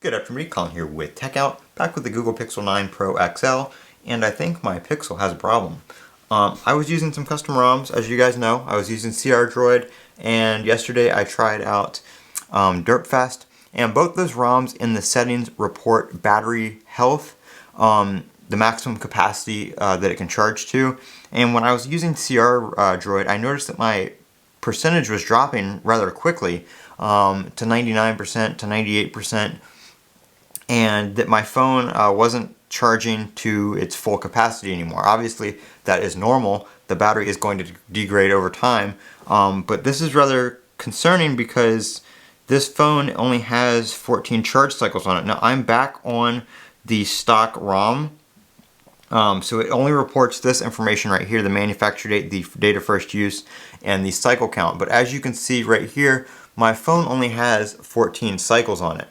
Good afternoon, Colin here with Techout, back with the Google Pixel 9 Pro XL, and I think my Pixel has a problem. I was using some custom ROMs, as you guys know. I was using CR Droid, and yesterday I tried out Derpfest, and both those ROMs in the settings report battery health, the maximum capacity that it can charge to. And when I was using CR Droid, I noticed that my percentage was dropping rather quickly to 99% to 98%. And that my phone wasn't charging to its full capacity anymore. Obviously, that is normal. The battery is going to degrade over time, but this is rather concerning because this phone only has 14 charge cycles on it. Now, I'm back on the stock ROM, so it only reports this information right here, the manufacture date, the date of first use, and the cycle count. But as you can see right here, my phone only has 14 cycles on it.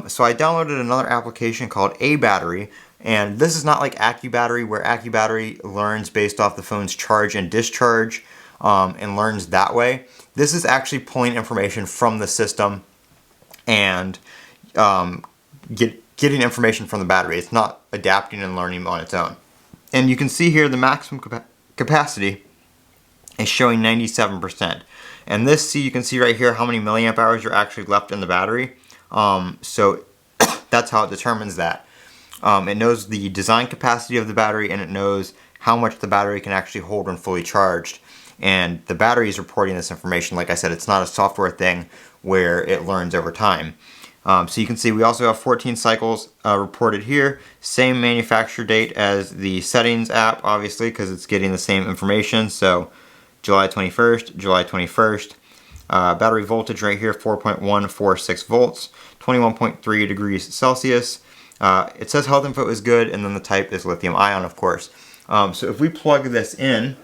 So I downloaded another application called A Battery, and this is not like AccuBattery, where AccuBattery learns based off the phone's charge and discharge and learns that way. This is actually pulling information from the system and getting information from the battery. It's not adapting and learning on its own. And you can see here the maximum capacity is showing 97%. And this, you can see right here how many milliamp hours are actually left in the battery. So that's how it determines that. It knows the design capacity of the battery, and it knows how much the battery can actually hold when fully charged. And the battery is reporting this information. Like I said, it's not a software thing where it learns over time. So you can see we also have 14 cycles reported here. Same manufacture date as the settings app, obviously, because it's getting the same information. So July 21st, July 21st. Battery voltage right here, 4.146 volts, 21.3 degrees Celsius. It says health info is good, and then the type is lithium ion, of course. So if we plug this in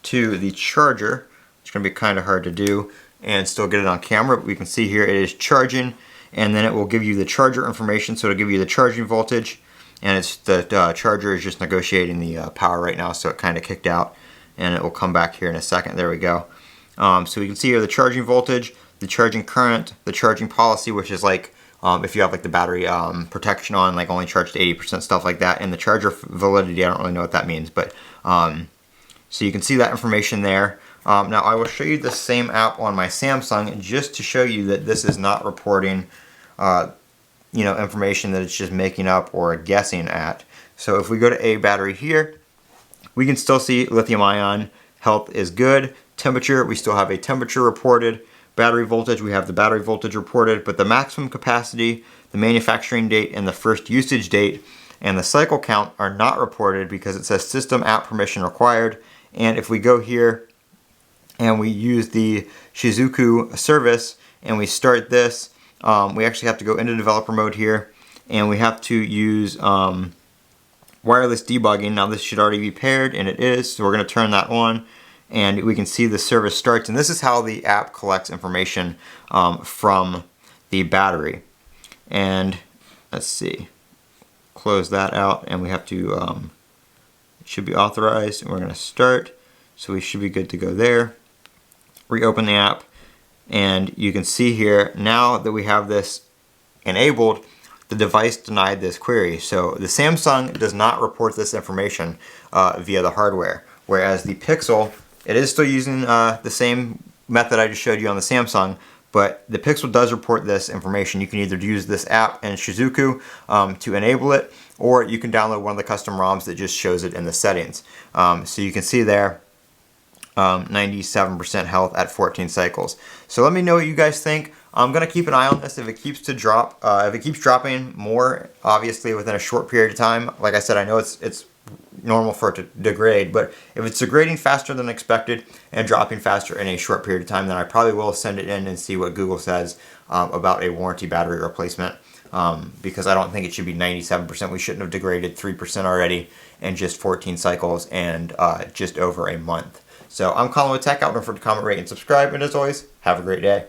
to the charger, it's going to be kind of hard to do and still get it on camera, but we can see here it is charging, and then it will give you the charger information. So it'll give you the charging voltage, and it's the charger is just negotiating the power right now, so it kind of kicked out, and it will come back here in a second. There we go. So we can see here the charging voltage, the charging current, the charging policy, which is like if you have like the battery protection on, like only charged to 80%, stuff like that, and the charger validity. I don't really know what that means, but so you can see that information there. Now I will show you the same app on my Samsung just to show you that this is not reporting information that it's just making up or guessing at. So if we go to A Battery here, we can still see lithium ion health is good. Temperature, we still have a temperature reported. Battery voltage, we have the battery voltage reported, but the maximum capacity, the manufacturing date, and the first usage date, and the cycle count are not reported because it says system app permission required. And if we go here and we use the Shizuku service and we start this, we actually have to go into developer mode here, and we have to use wireless debugging. Now this should already be paired, and it is, so we're going to turn that on. And we can see the service starts, and this is how the app collects information from the battery. And let's see, close that out, and we have to, it should be authorized, and we're going to start, so we should be good to go there. Reopen the app, and you can see here, now that we have this enabled, the device denied this query. So the Samsung does not report this information via the hardware, whereas the Pixel, it is still using the same method I just showed you on the Samsung, but the Pixel does report this information. You can either use this app and Shizuku to enable it, or you can download one of the custom ROMs that just shows it in the settings. So you can see there 97% health at 14 cycles. So let me know what you guys think. I'm gonna keep an eye on this. If it keeps to drop, if it keeps dropping more, obviously within a short period of time, like I said, I know it's normal for it to degrade, but if it's degrading faster than expected and dropping faster in a short period of time, then I probably will send it in and see what Google says about a warranty battery replacement, because I don't think it should be 97%. We shouldn't have degraded 3% already in just 14 cycles and just over a month. So I'm Colin with Techout. Don't forget to comment, rate, and subscribe, and as always, have a great day.